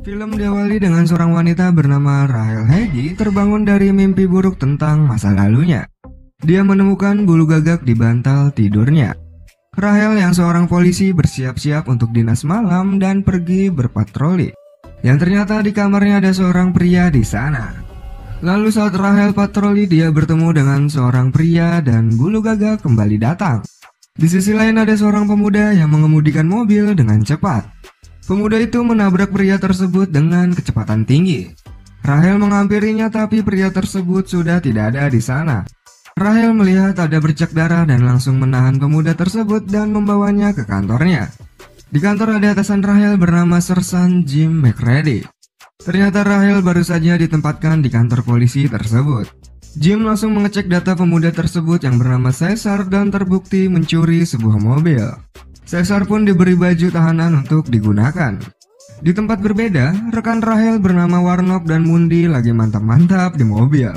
Film diawali dengan seorang wanita bernama Rahel Hegi terbangun dari mimpi buruk tentang masa lalunya. Dia menemukan bulu gagak di bantal tidurnya. Rahel yang seorang polisi bersiap-siap untuk dinas malam dan pergi berpatroli. Yang ternyata di kamarnya ada seorang pria di sana. Lalu saat Rahel patroli, dia bertemu dengan seorang pria dan bulu gagak kembali datang. Di sisi lain ada seorang pemuda yang mengemudikan mobil dengan cepat. Pemuda itu menabrak pria tersebut dengan kecepatan tinggi. Rahel menghampirinya tapi pria tersebut sudah tidak ada di sana. Rahel melihat ada bercak darah dan langsung menahan pemuda tersebut dan membawanya ke kantornya. Di kantor ada atasan Rahel bernama Sersan Jim McReady. Ternyata Rahel baru saja ditempatkan di kantor polisi tersebut. Jim langsung mengecek data pemuda tersebut yang bernama Caesar dan terbukti mencuri sebuah mobil. Caesar pun diberi baju tahanan untuk digunakan. Di tempat berbeda, rekan Rahel bernama Warnock dan Mundi lagi mantap-mantap di mobil.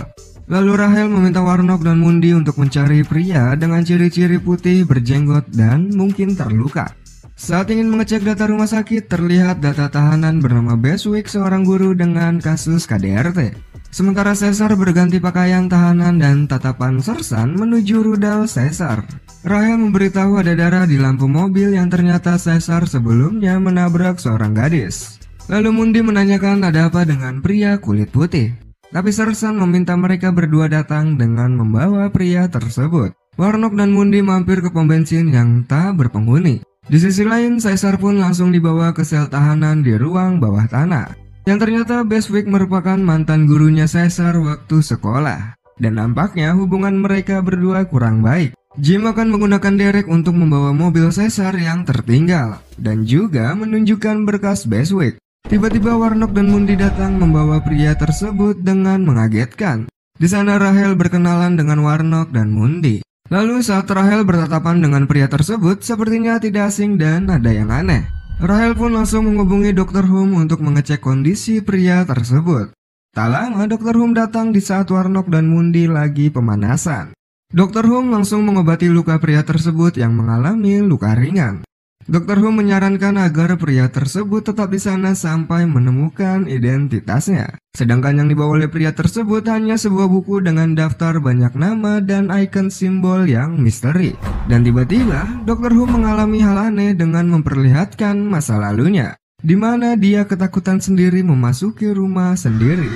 Lalu Rahel meminta Warnock dan Mundi untuk mencari pria dengan ciri-ciri putih, berjenggot, dan mungkin terluka. Saat ingin mengecek data rumah sakit, terlihat data tahanan bernama Beswick, seorang guru dengan kasus KDRT. Sementara Caesar berganti pakaian tahanan dan tatapan Sersan menuju rudal Caesar. Rahel memberitahu ada darah di lampu mobil yang ternyata Caesar sebelumnya menabrak seorang gadis. Lalu Mundi menanyakan ada apa dengan pria kulit putih. Tapi Sersan meminta mereka berdua datang dengan membawa pria tersebut. Warnock dan Mundi mampir ke pom bensin yang tak berpenghuni. Di sisi lain, Caesar pun langsung dibawa ke sel tahanan di ruang bawah tanah. Yang ternyata Beswick merupakan mantan gurunya Caesar waktu sekolah. Dan nampaknya hubungan mereka berdua kurang baik. Jim akan menggunakan derek untuk membawa mobil Caesar yang tertinggal. Dan juga menunjukkan berkas Beswick. Tiba-tiba Warnock dan Mundi datang membawa pria tersebut dengan mengagetkan. Di sana Rahel berkenalan dengan Warnock dan Mundi. Lalu saat Rahel bertatapan dengan pria tersebut, sepertinya tidak asing dan ada yang aneh. Rahel pun langsung menghubungi Dr. Hume untuk mengecek kondisi pria tersebut. Tak lama Dr. Hume datang di saat Warnock dan Mundi lagi pemanasan. Dr. Hume langsung mengobati luka pria tersebut yang mengalami luka ringan. Dr. Hume menyarankan agar pria tersebut tetap di sana sampai menemukan identitasnya. Sedangkan yang dibawa oleh pria tersebut hanya sebuah buku dengan daftar banyak nama dan ikon simbol yang misteri. Dan tiba-tiba, Dr. Hume mengalami hal aneh dengan memperlihatkan masa lalunya, di mana dia ketakutan sendiri memasuki rumah sendiri.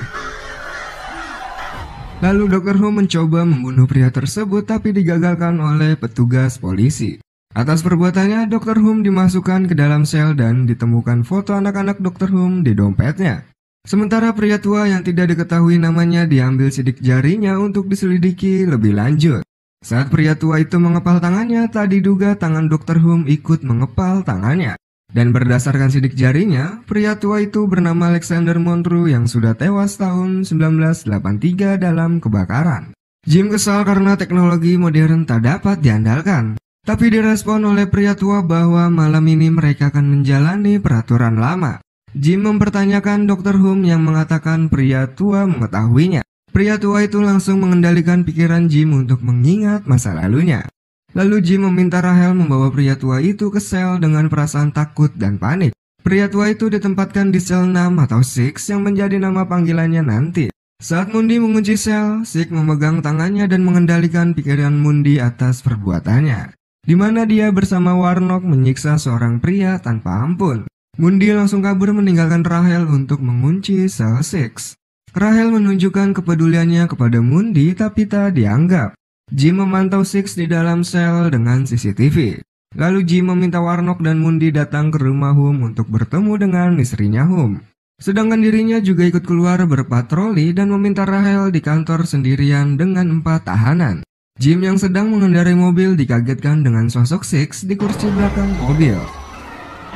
Lalu Dr. Hume mencoba membunuh pria tersebut tapi digagalkan oleh petugas polisi. Atas perbuatannya, Dr. Hume dimasukkan ke dalam sel dan ditemukan foto anak-anak Dr. Hume di dompetnya. Sementara pria tua yang tidak diketahui namanya diambil sidik jarinya untuk diselidiki lebih lanjut. Saat pria tua itu mengepal tangannya, tak diduga tangan Dr. Hume ikut mengepal tangannya. Dan berdasarkan sidik jarinya, pria tua itu bernama Alexander Monroe yang sudah tewas tahun 1983 dalam kebakaran. Jim kesal karena teknologi modern tak dapat diandalkan. Tapi direspon oleh pria tua bahwa malam ini mereka akan menjalani peraturan lama. Jim mempertanyakan Dr. Hume yang mengatakan pria tua mengetahuinya. Pria tua itu langsung mengendalikan pikiran Jim untuk mengingat masa lalunya. Lalu Jim meminta Rahel membawa pria tua itu ke sel dengan perasaan takut dan panik. Pria tua itu ditempatkan di sel 6 atau 6 yang menjadi nama panggilannya nanti. Saat Mundi mengunci sel, Sik memegang tangannya dan mengendalikan pikiran Mundi atas perbuatannya, di mana dia bersama Warnock menyiksa seorang pria tanpa ampun. Mundi langsung kabur meninggalkan Rahel untuk mengunci sel 6. Rahel menunjukkan kepeduliannya kepada Mundi tapi tak dianggap. Jim memantau 6 di dalam sel dengan CCTV. Lalu Jim meminta Warnock dan Mundi datang ke rumah Hume untuk bertemu dengan istrinya Hume. Sedangkan dirinya juga ikut keluar berpatroli dan meminta Rahel di kantor sendirian dengan 4 tahanan. Jim yang sedang mengendarai mobil dikagetkan dengan sosok Six di kursi belakang mobil.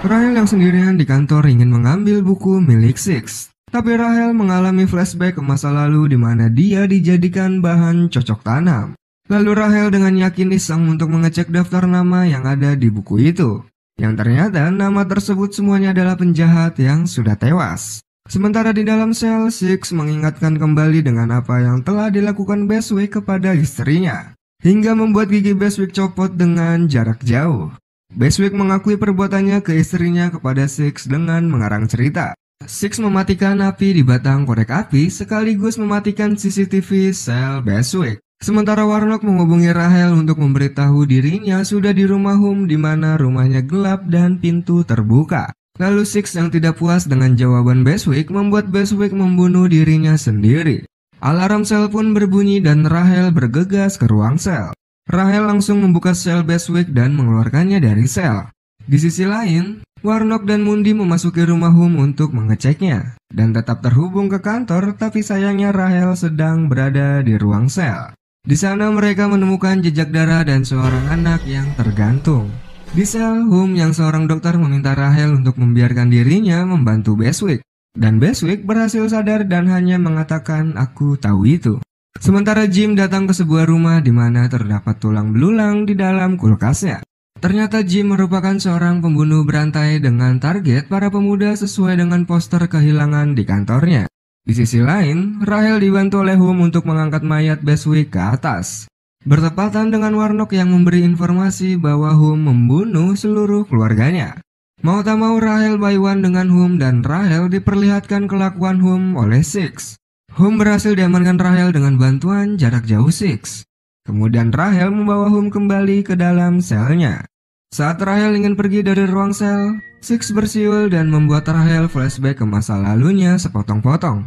Rahel yang sendirian di kantor ingin mengambil buku milik Six. Tapi Rahel mengalami flashback ke masa lalu di mana dia dijadikan bahan cocok tanam. Lalu Rahel dengan yakin iseng untuk mengecek daftar nama yang ada di buku itu. Yang ternyata nama tersebut semuanya adalah penjahat yang sudah tewas. Sementara di dalam sel, Six mengingatkan kembali dengan apa yang telah dilakukan Beswick kepada istrinya, hingga membuat gigi Beswick copot dengan jarak jauh. Beswick mengakui perbuatannya ke istrinya kepada Six dengan mengarang cerita. Six mematikan api di batang korek api sekaligus mematikan CCTV sel Beswick. Sementara Warnock menghubungi Rahel untuk memberitahu dirinya sudah di rumah Hume di mana rumahnya gelap dan pintu terbuka. Lalu Six yang tidak puas dengan jawaban Beswick membuat Beswick membunuh dirinya sendiri. Alarm sel pun berbunyi dan Rahel bergegas ke ruang sel. Rahel langsung membuka sel Beswick dan mengeluarkannya dari sel. Di sisi lain, Warnock dan Mundy memasuki rumah Hume untuk mengeceknya dan tetap terhubung ke kantor, tapi sayangnya Rahel sedang berada di ruang sel. Di sana mereka menemukan jejak darah dan seorang anak yang tergantung. Di sel, Hume yang seorang dokter meminta Rahel untuk membiarkan dirinya membantu Beswick. Dan Beswick berhasil sadar dan hanya mengatakan, "Aku tahu itu." Sementara Jim datang ke sebuah rumah di mana terdapat tulang belulang di dalam kulkasnya. Ternyata Jim merupakan seorang pembunuh berantai dengan target para pemuda sesuai dengan poster kehilangan di kantornya. Di sisi lain, Rahel dibantu oleh Hume untuk mengangkat mayat Beswick ke atas. Bertepatan dengan Warnock yang memberi informasi bahwa Hume membunuh seluruh keluarganya. Mau tak mau Rahel baiwan dengan Hume dan Rahel diperlihatkan kelakuan Hume oleh Six. Hume berhasil diamankan Rahel dengan bantuan jarak jauh Six. Kemudian Rahel membawa Hume kembali ke dalam selnya. Saat Rahel ingin pergi dari ruang sel, Six bersiul dan membuat Rahel flashback ke masa lalunya sepotong-potong,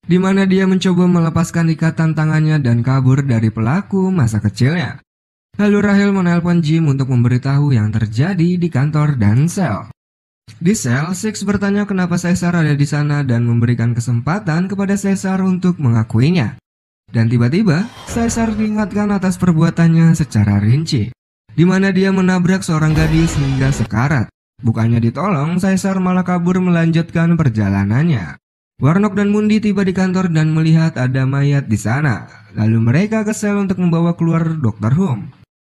di mana dia mencoba melepaskan ikatan tangannya dan kabur dari pelaku masa kecilnya. Lalu Rahel menelpon Jim untuk memberitahu yang terjadi di kantor dan sel. Di sel, Six bertanya kenapa Caesar ada di sana dan memberikan kesempatan kepada Caesar untuk mengakuinya. Dan tiba-tiba, Caesar diingatkan atas perbuatannya secara rinci, di mana dia menabrak seorang gadis hingga sekarat. Bukannya ditolong, Caesar malah kabur melanjutkan perjalanannya. Warnock dan Mundy tiba di kantor dan melihat ada mayat di sana. Lalu mereka ke sel untuk membawa keluar Dr. Hume.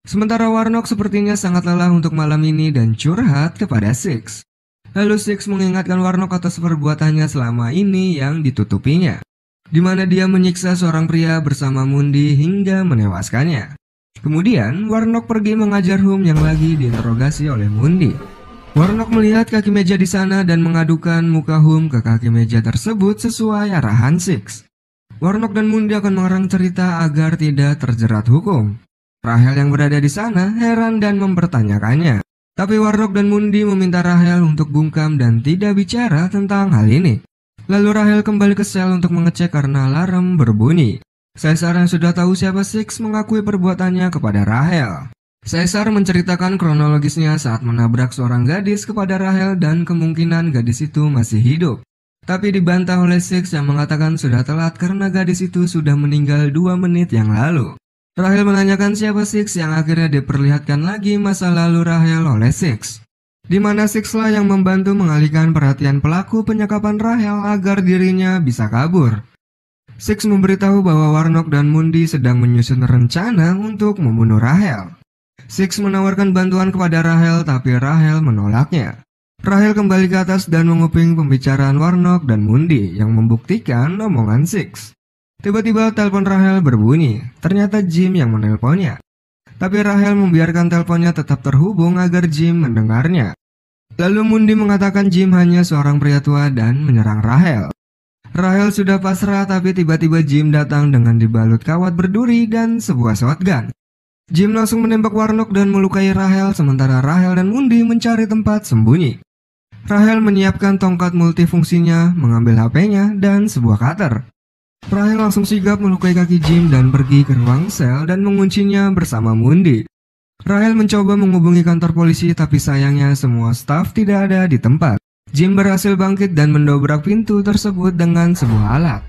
Sementara Warnock sepertinya sangat lelah untuk malam ini dan curhat kepada Six. Lalu Six mengingatkan Warnock atas perbuatannya selama ini yang ditutupinya, di mana dia menyiksa seorang pria bersama Mundy hingga menewaskannya. Kemudian Warnock pergi mengajar Hume yang lagi diinterogasi oleh Mundy. Warnock melihat kaki meja di sana dan mengadukan muka Hume ke kaki meja tersebut sesuai arahan Six. Warnock dan Mundy akan mengarang cerita agar tidak terjerat hukum. Rahel yang berada di sana heran dan mempertanyakannya. Tapi Warnock dan Mundy meminta Rahel untuk bungkam dan tidak bicara tentang hal ini. Lalu Rahel kembali ke sel untuk mengecek karena alarm berbunyi. Caesar yang sudah tahu siapa Six mengakui perbuatannya kepada Rahel. Caesar menceritakan kronologisnya saat menabrak seorang gadis kepada Rahel dan kemungkinan gadis itu masih hidup. Tapi dibantah oleh Six yang mengatakan sudah telat karena gadis itu sudah meninggal 2 menit yang lalu. Rahel menanyakan siapa Six yang akhirnya diperlihatkan lagi masa lalu Rahel oleh Six, di mana Six lah yang membantu mengalihkan perhatian pelaku penyekapan Rahel agar dirinya bisa kabur. Six memberitahu bahwa Warnock dan Mundy sedang menyusun rencana untuk membunuh Rahel. Six menawarkan bantuan kepada Rahel tapi Rahel menolaknya. Rahel kembali ke atas dan menguping pembicaraan Warnock dan Mundy yang membuktikan omongan Six. Tiba-tiba telepon Rahel berbunyi, ternyata Jim yang menelponnya. Tapi Rahel membiarkan teleponnya tetap terhubung agar Jim mendengarnya. Lalu Mundy mengatakan Jim hanya seorang pria tua dan menyerang Rahel. Rahel sudah pasrah tapi tiba-tiba Jim datang dengan dibalut kawat berduri dan sebuah shotgun. Jim langsung menembak Warnock dan melukai Rahel sementara Rahel dan Mundy mencari tempat sembunyi. Rahel menyiapkan tongkat multifungsinya, mengambil HP-nya dan sebuah cutter. Rahel langsung sigap melukai kaki Jim dan pergi ke ruang sel dan menguncinya bersama Mundy. Rahel mencoba menghubungi kantor polisi tapi sayangnya semua staf tidak ada di tempat. Jim berhasil bangkit dan mendobrak pintu tersebut dengan sebuah alat.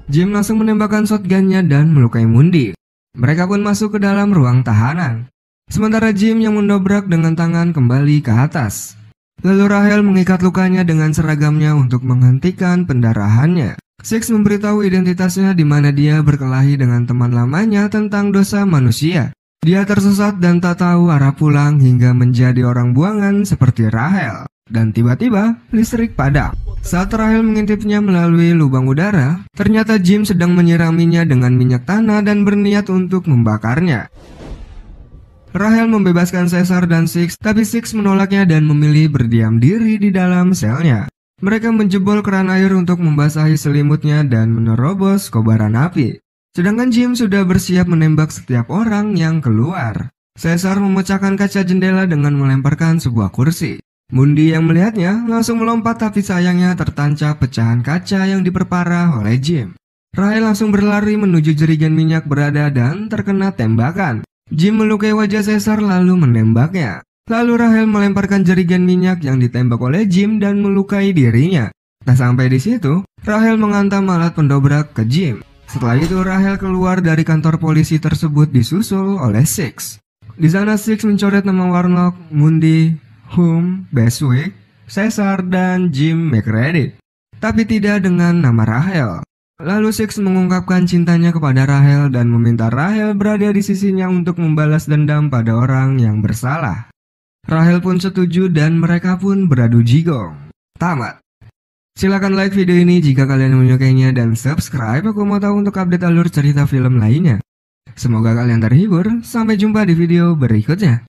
Jim langsung menembakkan shotgunnya dan melukai Mundy. Mereka pun masuk ke dalam ruang tahanan. Sementara Jim yang mendobrak dengan tangan kembali ke atas. Lalu Rahel mengikat lukanya dengan seragamnya untuk menghentikan pendarahannya. Six memberitahu identitasnya di mana dia berkelahi dengan teman lamanya tentang dosa manusia. Dia tersesat dan tak tahu arah pulang hingga menjadi orang buangan seperti Rahel. Dan tiba-tiba listrik padam. Saat Rahel mengintipnya melalui lubang udara, ternyata Jim sedang menyiraminya dengan minyak tanah dan berniat untuk membakarnya. Rahel membebaskan Caesar dan Six, tapi Six menolaknya dan memilih berdiam diri di dalam selnya. Mereka menjebol keran air untuk membasahi selimutnya dan menerobos kobaran api. Sedangkan Jim sudah bersiap menembak setiap orang yang keluar. Caesar memecahkan kaca jendela dengan melemparkan sebuah kursi. Mundi yang melihatnya langsung melompat, tapi sayangnya tertancap pecahan kaca yang diperparah oleh Jim. Rahel langsung berlari menuju jerigen minyak berada dan terkena tembakan. Jim melukai wajah Caesar lalu menembaknya. Lalu Rahel melemparkan jerigen minyak yang ditembak oleh Jim dan melukai dirinya. Tak sampai di situ, Rahel menghantam alat pendobrak ke Jim. Setelah itu Rahel keluar dari kantor polisi tersebut disusul oleh Six. Di sana Six mencoret nama Warlock, Mundi, Hume, Beswick, Caesar, dan Jim McReady. Tapi tidak dengan nama Rahel. Lalu Six mengungkapkan cintanya kepada Rahel dan meminta Rahel berada di sisinya untuk membalas dendam pada orang yang bersalah. Rahel pun setuju dan mereka pun beradu jigong. Tamat. Silakan like video ini jika kalian menyukainya dan subscribe aku mau tahu untuk update alur cerita film lainnya. Semoga kalian terhibur, sampai jumpa di video berikutnya.